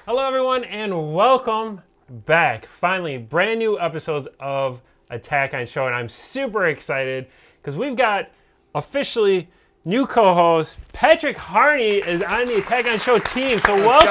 Hello everyone and welcome back. Finally, brand new episodes of Attack on Show, and I'm super excited because we've got officially new co-host Patrick Harney is on the Attack on Show team. So welcome,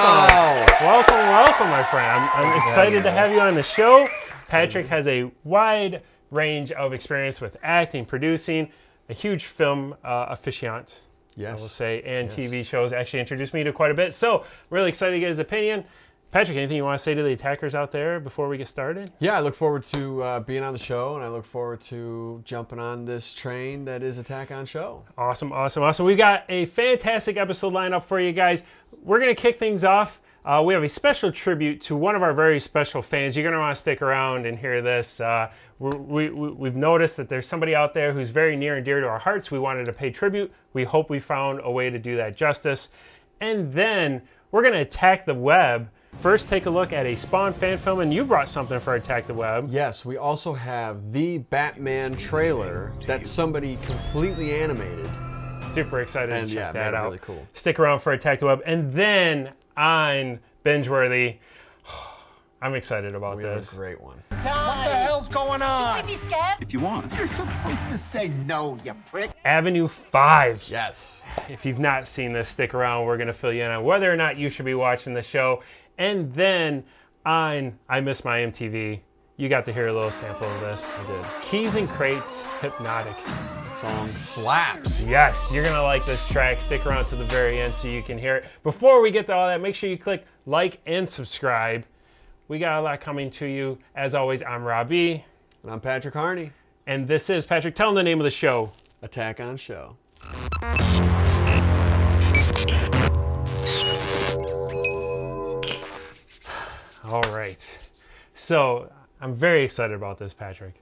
my friend. I'm excited to have you on the show. Patrick has a wide range of experience with acting, producing, a huge film aficionado. Yes. I will say, and TV shows. Actually introduced me to quite a bit. So, really excited to get his opinion. Patrick, anything you want to say to the attackers out there before we get started? Yeah, I look forward to being on the show, and I look forward to jumping on this train that is Attack on Show. Awesome. We've got a fantastic episode lined up for you guys. We're going to kick things off. We have a special tribute to one of our very special fans. You're going to want to stick around and hear this. We've noticed that there's somebody out there who's very near and dear to our hearts. We wanted to pay tribute. We hope we found a way to do that justice. And then we're going to attack the web. First, take a look at a Spawn fan film, and you brought something for Attack the Web. Yes, we also have the Batman trailer that somebody completely animated. Super excited to check that out. Really cool. Stick around for Attack the Web. And then on Binge Worthy, I'm excited about We this. have a great one. What the hell's going on? Should we be scared? If you want. You're supposed to say no, you prick. Avenue 5. Yes. If you've not seen this, stick around. We're going to fill you in on whether or not you should be watching the show. And then on I Miss My Mtv, you got to hear a little sample of this. I did. Keys N Krates, Hypnotik. Song slaps. Yes, you're going to like this track. Stick around to the very end so you can hear it. Before we get to all that, make sure you click like and subscribe. We got a lot coming to you. As always, I'm Robbie. And I'm Patrick Harney. And this is Patrick. Tell them the name of the show. Attack on Show. All right. So I'm very excited about this, Patrick.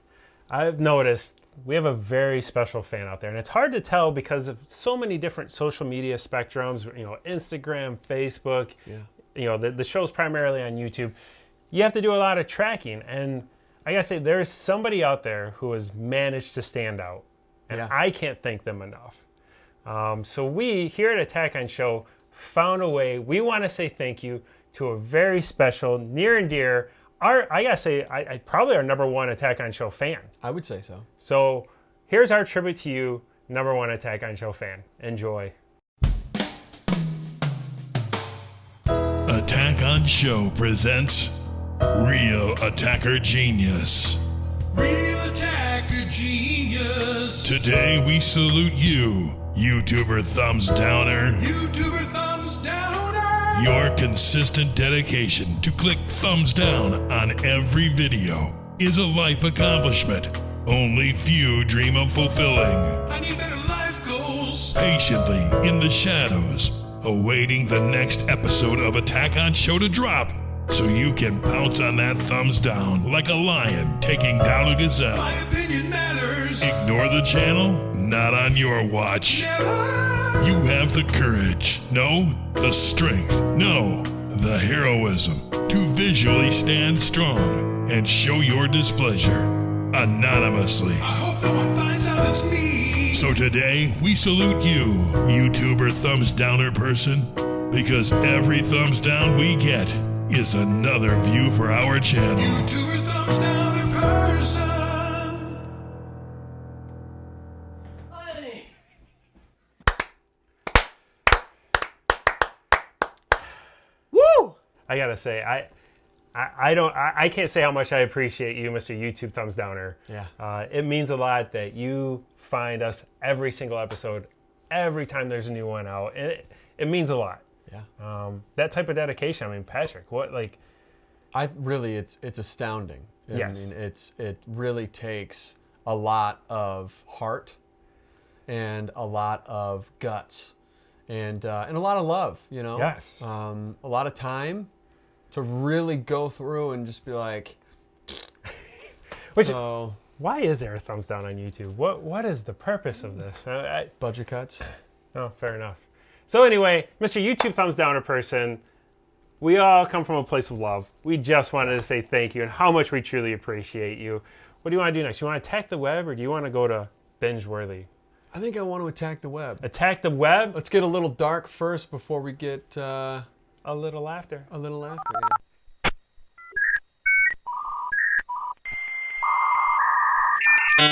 I've noticed we have a very special fan out there, and it's hard to tell because of so many different social media spectrums. You know, Instagram, Facebook. Yeah. You know, the show's primarily on YouTube. You have to do a lot of tracking, and I gotta say, there's somebody out there who has managed to stand out, and I can't thank them enough. So we here at Attack on Show found a way. We want to say thank you to a very special, near and dear, I gotta say, I probably our number one Attack on Show fan. I would say so. So here's our tribute to you, number one Attack on Show fan. Enjoy. Attack on Show presents Real Attacker Genius. Real Attacker Genius. Today we salute you, YouTuber Thumbs Downer. YouTuber Thumbs Downer. Your consistent dedication to click thumbs down on every video is a life accomplishment only few dream of fulfilling. I need better life goals. Patiently in the shadows, awaiting the next episode of Attack on Show to drop so you can pounce on that thumbs down like a lion taking down a gazelle. My opinion matters. Ignore the channel? Not on your watch. Never. You have the courage, no, the strength, no, the heroism to visually stand strong and show your displeasure anonymously. I hope no one finds out it's me. So today we salute you, YouTuber thumbs downer person, because every thumbs down we get is another view for our channel. YouTuber Thumbs Downer person. Woo! I gotta say, I can't say how much I appreciate you, Mr. YouTube Thumbs Downer. Yeah. It means a lot that you find us every single episode, every time there's a new one out. It means a lot. Yeah. That type of dedication. I mean, Patrick, what like? It's astounding. Yes. I mean, it really takes a lot of heart and a lot of guts and a lot of love, you know? Yes. A lot of time to really go through and just be like, Why is there a thumbs down on YouTube? What is the purpose of this? Budget cuts. Oh, fair enough. So anyway, Mr. YouTube Thumbs Downer person, we all come from a place of love. We just wanted to say thank you and how much we truly appreciate you. What do you want to do next? You want to attack the web, or do you want to go to Binge Worthy? I think I want to attack the web. Attack the web? Let's get a little dark first before we get A little laughter. A little after. Yeah.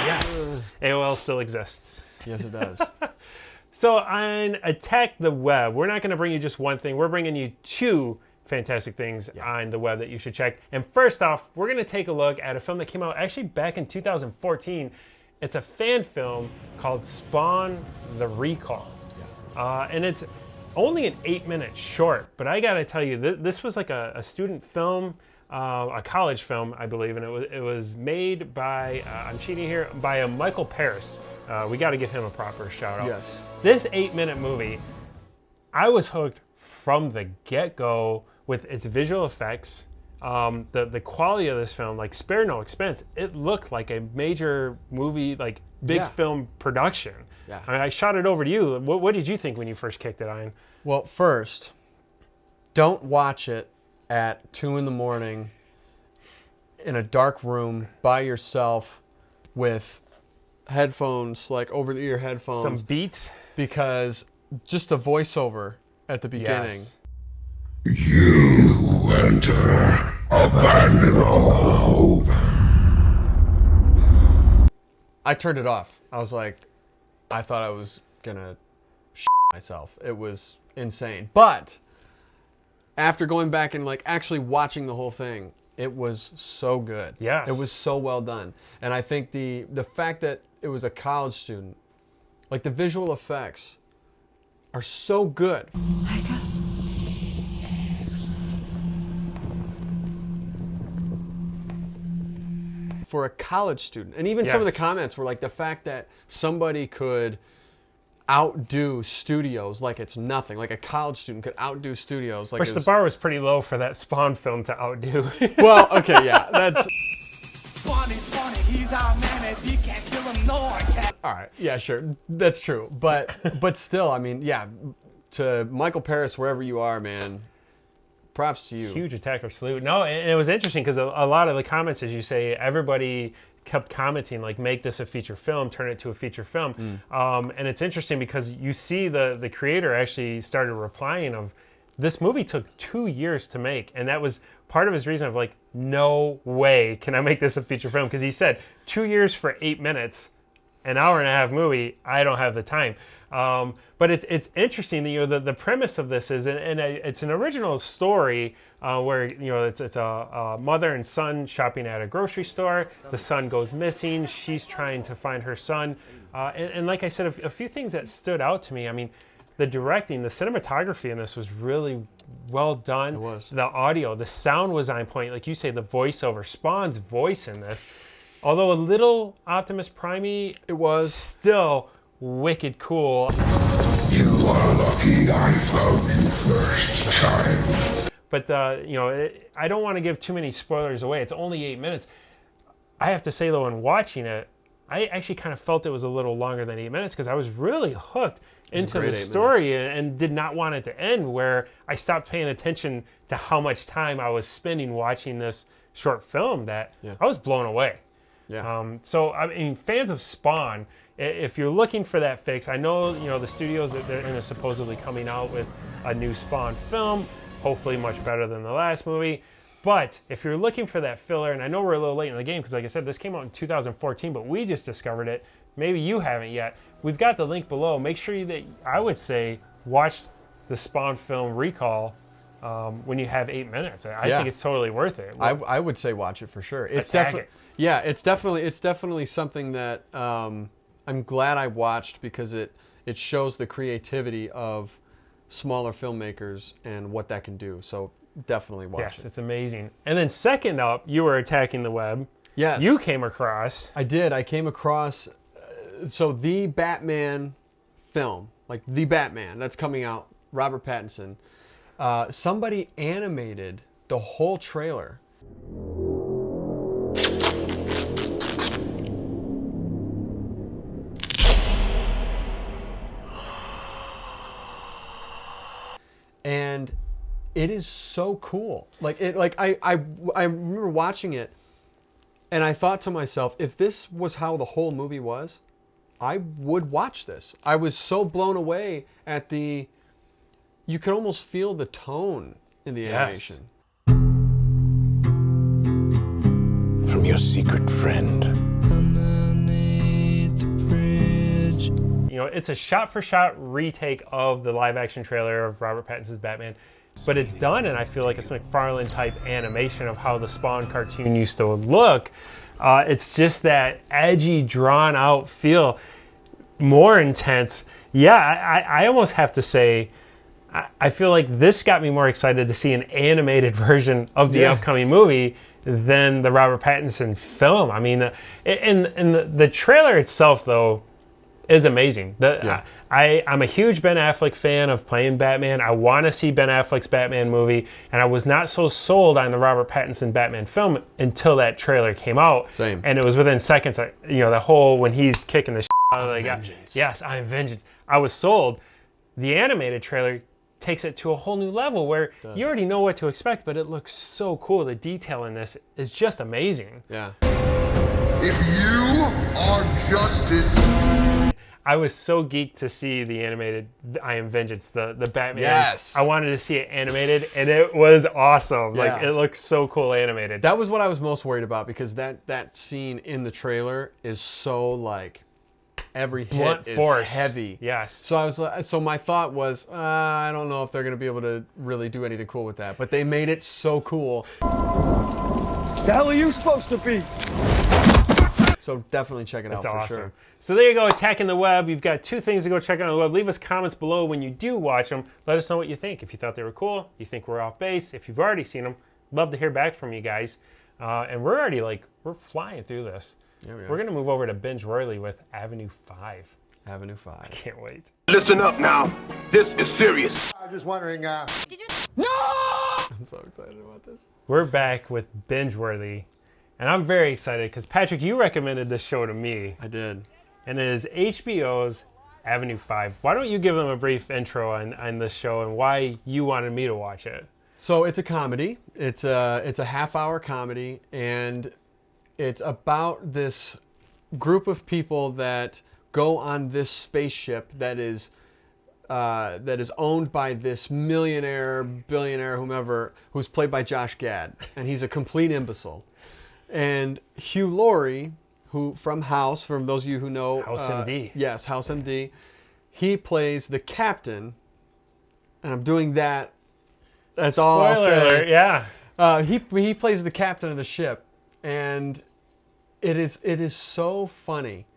Yes. AOL still exists. Yes, it does. So on Attack the Web, we're not going to bring you just one thing. We're bringing you two fantastic things on the web that you should check. And first off, we're going to take a look at a film that came out actually back in 2014. It's a fan film called Spawn: The Recall. And it's only an 8-minute short, but I got to tell you, this was like a student film, a college film, I believe, and it was made by, I'm cheating here, by Michael Paris. We got to give him a proper shout out. Yes. This 8-minute movie, I was hooked from the get-go with its visual effects. The quality of this film, like, spare no expense. It looked like a major movie, like big film production. Yeah. I mean, I shot it over to you. What did you think when you first kicked it on? Well, first, don't watch it at 2 a.m. in a dark room by yourself with headphones, like over-the-ear headphones. Some beats. Because just the voiceover at the beginning. Yes. You enter, abandon all hope. I turned it off. I was like, I thought I was gonna myself. It was insane. But after going back and like actually watching the whole thing, it was so good. Yes. It was so well done. And I think the fact that it was a college student, like the visual effects are so good. For a college student. And even some of the Yes. comments were like the fact that somebody could outdo studios like it's nothing. Like a college student could outdo studios like Which it the was... bar was pretty low for that Spawn film to outdo. Well, okay, yeah, that's... Funny, he's our man. If you can't kill him, no one can. All right, yeah, sure, that's true. But still, I mean, yeah, to Michael Paris, wherever you are, man, props to you. Huge attack of salute. No, and it was interesting because a lot of the comments, as you say, everybody kept commenting like, make this a feature film, turn it to a feature film. And it's interesting because you see the creator actually started replying of, this movie took 2 years to make, and that was part of his reason of like, no way can I make this a feature film, because he said 2 years for 8 minutes, an hour-and-a-half movie, I don't have the time. But it's interesting that, you know, the premise of this is, and it's an original story where, you know, it's a mother and son shopping at a grocery store. The son goes missing. She's trying to find her son. And like I said, a few things that stood out to me. I mean, the directing, the cinematography in this was really well done. It was. The audio, the sound was on point. Like you say, the voiceover, Spawn's voice in this, although a little Optimus Prime-y, It was. still wicked cool. You are lucky I found you first, child. But you know, I don't want to give too many spoilers away. It's only 8 minutes. I have to say though, in watching it, I actually kind of felt it was a little longer than 8 minutes because I was really hooked into the great 8 story and did not want it to end, where I stopped paying attention to how much time I was spending watching this short film that I was blown away. Yeah. So, I mean, fans of Spawn, if you're looking for that fix, I know, you know, the studios that they're supposedly coming out with a new Spawn film, hopefully much better than the last movie. But if you're looking for that filler, and I know we're a little late in the game because, like I said, this came out in 2014, but we just discovered it. Maybe you haven't yet. We've got the link below. Make sure that, I would say, watch the Spawn film Recall when you have 8 minutes. I think it's totally worth it. I would say watch it for sure. It's Attack definitely, it. yeah, it's definitely something that I'm glad I watched because it shows the creativity of smaller filmmakers and what that can do. So definitely watch Yes, it. it's amazing. And then second up, you were attacking the web. Yes, You came across. I did. I came across so the Batman film, like the Batman that's coming out, Robert Pattinson. Somebody animated the whole trailer. And it is so cool. I remember watching it and I thought to myself, if this was how the whole movie was, I would watch this. I was so blown away at the. You could almost feel the tone in the animation. From your secret friend. You know, it's a shot-for-shot retake of the live-action trailer of Robert Pattinson's Batman, but it's done in, I feel like, it's McFarlane-type animation of how the Spawn cartoon used to look. It's just that edgy, drawn-out feel, more intense. Yeah, I almost have to say, I feel like this got me more excited to see an animated version of the upcoming movie than the Robert Pattinson film. I mean, and the trailer itself, though, is amazing. I'm a huge Ben Affleck fan of playing Batman. I want to see Ben Affleck's Batman movie, and I was not so sold on the Robert Pattinson Batman film until that trailer came out. Same. And it was within seconds, you know, the whole when he's kicking the shit out of the guy. Vengeance. Yes, I am vengeance. I was sold. The animated trailer takes it to a whole new level where you already know what to expect, but it looks so cool. The detail in this is just amazing. Yeah. If you are justice. I was so geeked to see the animated I Am Vengeance, the Batman. Yes. I wanted to see it animated, and it was awesome. Yeah. Like, it looks so cool animated. That was what I was most worried about, because that scene in the trailer is so, like, every hit Blunt is force. heavy. Yes. So my thought was, I don't know if they're going to be able to really do anything cool with that, but they made it so cool. The hell are you supposed to be? So definitely check it out It's for awesome. sure. So there you go, Attacking the Web. You've got 2 things to go check out on the web. Leave us comments below when you do watch them. Let us know what you think. If you thought they were cool, you think we're off base. If you've already seen them, love to hear back from you guys. And we're already we're flying through this. Yeah, we are. We're going to move over to Binge Worthy with Avenue 5. Avenue 5. Can't wait. Listen up now. This is serious. I was just wondering, I'm so excited about this. We're back with Binge Worthy. And I'm very excited because, Patrick, you recommended this show to me. I did. And it is HBO's Avenue 5. Why don't you give them a brief intro on this show and why you wanted me to watch it? So it's a comedy. It's a half-hour comedy, and it's about this group of people that go on this spaceship that is owned by this millionaire, billionaire, whomever, who's played by Josh Gad, and he's a complete imbecile. And Hugh Laurie, who from those of you who know House MD. Yes, House MD. He plays the captain, and I'm doing that. That's all I'll Spoiler say. alert, yeah. He plays the captain of the ship, and it is so funny.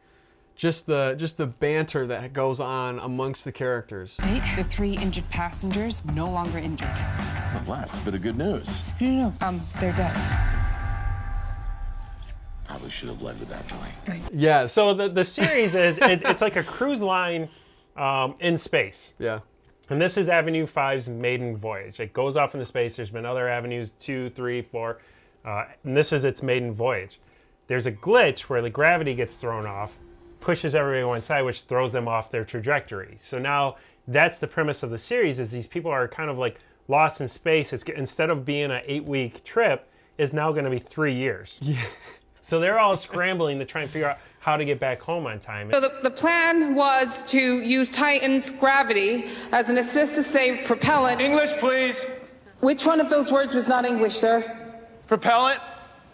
Just the banter that goes on amongst the characters. The 3 injured passengers no longer injured. At last, bit of good news. No. They're dead. Probably should have led with that, Billy. Yes. So the series is, it's like a cruise line in space. Yeah. And this is Avenue 5's maiden voyage. It goes off into space. There's been other avenues, 2, 3, 4. And this is its maiden voyage. There's a glitch where the gravity gets thrown off, pushes everybody to one side, which throws them off their trajectory. So now that's the premise of the series, is these people are kind of like lost in space. It's instead of being an 8-week trip, is now going to be 3 years. Yeah. So they're all scrambling to try and figure out how to get back home on time. So the plan was to use Titan's gravity as an assist to save propellant. English, please. Which one of those words was not English, sir? Propellant.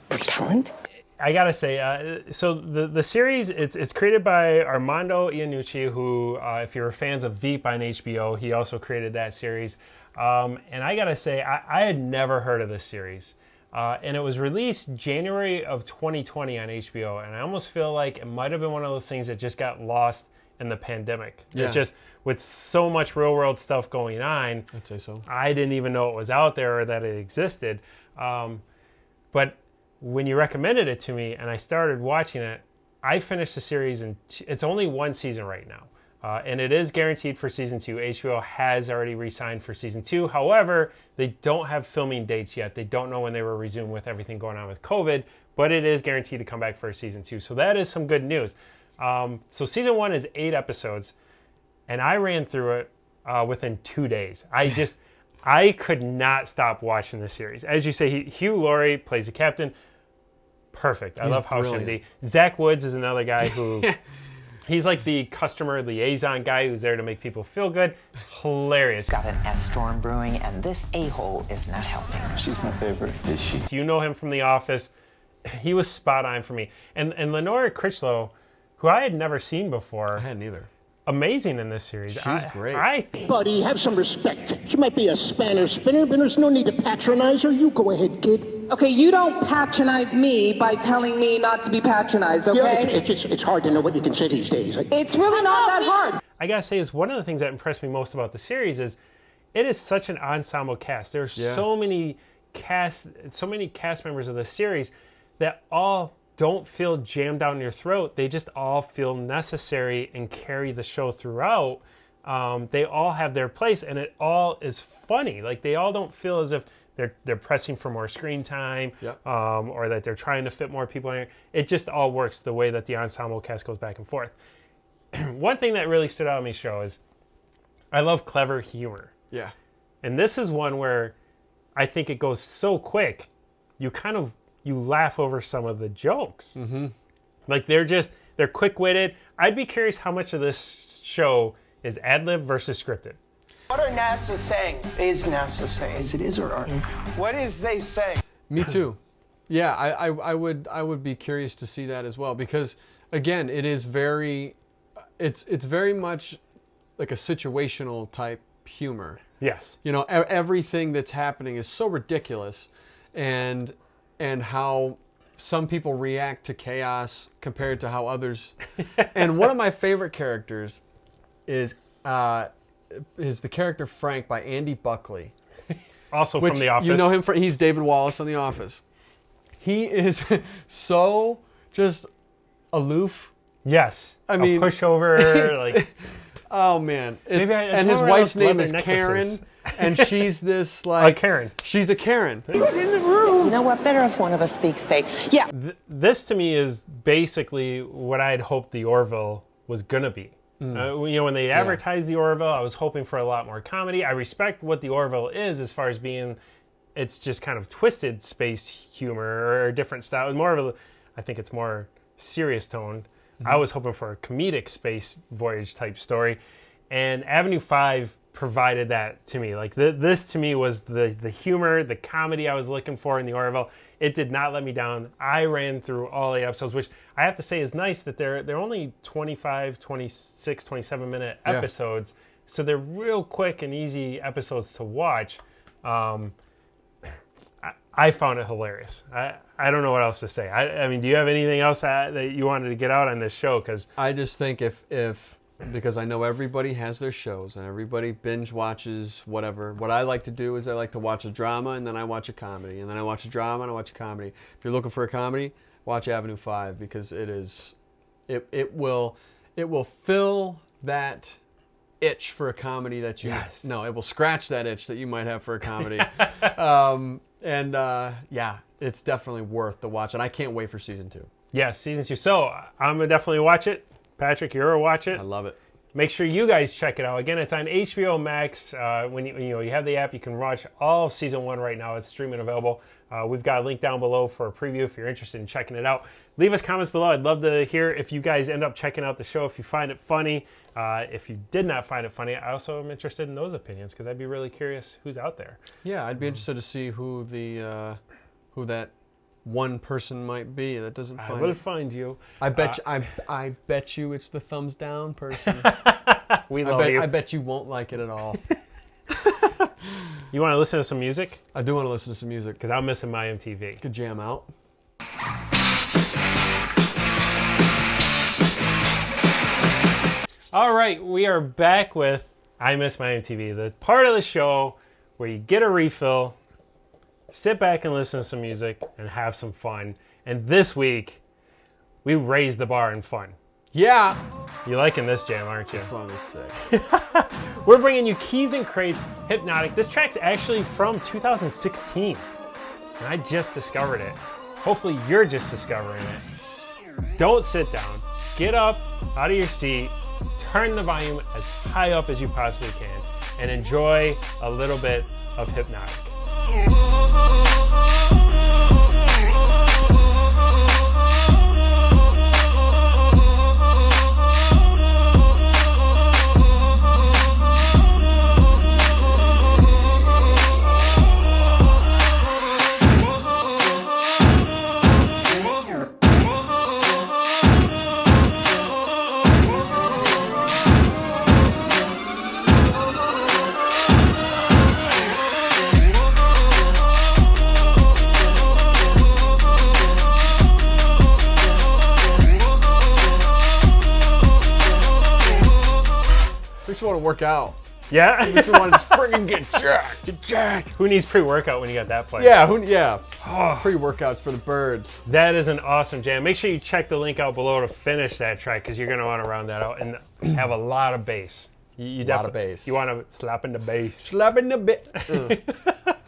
Propellant? I gotta say, so the series, it's created by Armando Iannucci, who, if you're fans of Veep on HBO, he also created that series. And I gotta say, I had never heard of this series. And it was released January of 2020 on HBO, and I almost feel like it might have been one of those things that just got lost in the pandemic. Yeah. It just, with so much real world stuff going on, I'd say so. I didn't even know it was out there or that it existed. But when you recommended it to me and I started watching it, I finished the series, and it's only 1 season right now. And it is guaranteed for season 2. HBO has already re-signed for season 2. However, they don't have filming dates yet. They don't know when they will resume with everything going on with COVID, but it is guaranteed to come back for season 2. So that is some good news. So season 1 is 8 episodes, and I ran through it within 2 days. I could not stop watching this series. As you say, Hugh Laurie plays the captain. Perfect. I love House brilliant. MD. Zach Woods is another guy who He's like the customer liaison guy who's there to make people feel good. Hilarious. Got an S-storm brewing, and this a-hole is not helping. She's my favorite. Is she? If you know him from The Office, he was spot on for me. And Lenora Critchlow, who I had never seen before. I hadn't either. Amazing in this series. She's great. Buddy, have some respect. She might be a spanner spinner, but there's no need to patronize her. You go ahead, kid. Okay, you don't patronize me by telling me not to be patronized, okay? It's hard to know what you can say these days. It's really not that hard. I gotta say, is one of the things that impressed me most about the series is it is such an ensemble cast. There's so many cast members of the series that all don't feel jammed down your throat. They just all feel necessary and carry the show throughout. They all have their place, and it all is funny. Like, they all don't feel as if they're pressing for more screen time, or that they're trying to fit more people in. It just all works the way that the ensemble cast goes back and forth. One thing that really stood out on me show is I love clever humor. Yeah. And this is one where I think it goes so quick, you laugh over some of the jokes. Mm-hmm. Like, they're quick-witted. I'd be curious how much of this show is ad-lib versus scripted. What are NASA saying? Is NASA saying? Is it is or are? What is they saying? Me too. Yeah, I would be curious to see that as well, because again, it is it's very much like a situational type humor. Yes. You know, everything that's happening is so ridiculous, and how some people react to chaos compared to how others. And one of my favorite characters is the character Frank by Andy Buckley. Also from The Office. You know him he's David Wallace on The Office. He is so just aloof. Yes. I mean, a pushover. Like, oh man. And his wife's name is Karen, and she's this like a Karen. She's a Karen. Who's in the room? You know what? Better if one of us speaks, babe. Yeah. This to me is basically what I had hoped the Orville was gonna be. When they advertised the Orville, I was hoping for a lot more comedy. I respect what the Orville is as far as being, it's just kind of twisted space humor or a different style. More of I think it's more serious tone. I was hoping for a comedic space voyage type story, and Avenue 5 provided that to me. Like this to me was the humor, the comedy I was looking for in the Orville. It did not let me down. I ran through all 8 episodes, which I have to say is nice that they're only 25, 26, 27 minute episodes. So they're real quick and easy episodes to watch. I found it hilarious. I don't know what else to say. I mean, do you have anything else that you wanted to get out on this show? Because I just think because I know everybody has their shows and everybody binge watches whatever. What I like to do is I like to watch a drama and then I watch a comedy, and then I watch a drama and I watch a comedy. If you're looking for a comedy, watch Avenue 5, because it will fill that itch for a comedy that you no, it will scratch that itch that you might have for a comedy. It's definitely worth the watch, and I can't wait for season 2. Yes, season 2. So I'm gonna definitely watch it. Patrick, you're gonna watch it. I love it. Make sure you guys check it out. Again, it's on HBO Max. When you have the app, you can watch all of season 1 right now. It's streaming available. We've got a link down below for a preview if you're interested in checking it out. Leave us comments below. I'd love to hear if you guys end up checking out the show, if you find it funny. If you did not find it funny, I also am interested in those opinions, because I'd be really curious who's out there. Yeah, I'd be interested to see who that one person might be that doesn't find I will find you. I bet you it's the thumbs down person. We love you. I bet you won't like it at all. You want to listen to some music? I do want to listen to some music. Because I'm missing my MTV. Could jam out. All right, we are back with I Miss My MTV, the part of the show where you get a refill, sit back and listen to some music, and have some fun. And this week, we raised the bar in fun. Yeah. You're liking this jam, aren't you? This song is sick. We're bringing you Keys N Krates, Hypnotik. This track's actually from 2016, and I just discovered it. Hopefully you're just discovering it. Don't sit down. Get up out of your seat, turn the volume as high up as you possibly can, and enjoy a little bit of Hypnotik. Makes me want to work out. Yeah? Makes me want to just friggin' get jacked. Get jacked. Who needs pre-workout when you got that play? Yeah, pre-workouts for the birds. That is an awesome jam. Make sure you check the link out below to finish that track because you're going to want to round that out and have a lot of bass. You lot of bass. You want to slap in the bass. Slapping the bit.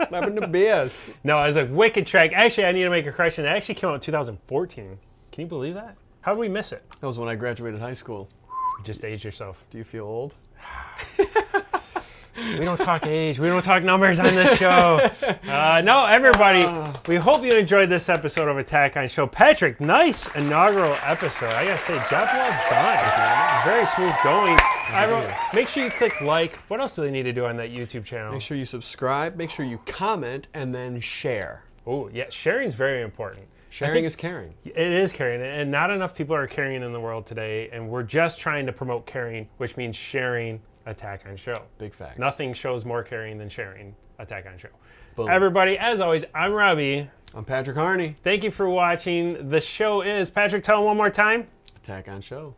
Slapping the bass. No, it's a wicked track. Actually, I need to make a correction. It actually came out in 2014. Can you believe that? How did we miss it? That was when I graduated high school. You just aged yourself. Do you feel old? We don't talk age. We don't talk numbers on this show. No, everybody, we hope you enjoyed this episode of Attack on Show. Patrick, nice inaugural episode. I got to say, job well done. Very smooth going. Everyone, make sure you click like. What else do they need to do on that YouTube channel? Make sure you subscribe. Make sure you comment and then share. Oh, yeah. Sharing is very important. Sharing is caring. It is caring, and not enough people are caring in the world today, and we're just trying to promote caring, which means sharing Attack on Show. Big facts. Nothing shows more caring than sharing Attack on Show. Boom. Everybody, as always, I'm Robbie. I'm Patrick Harney. Thank you for watching. The show is, Patrick, tell them one more time. Attack on Show.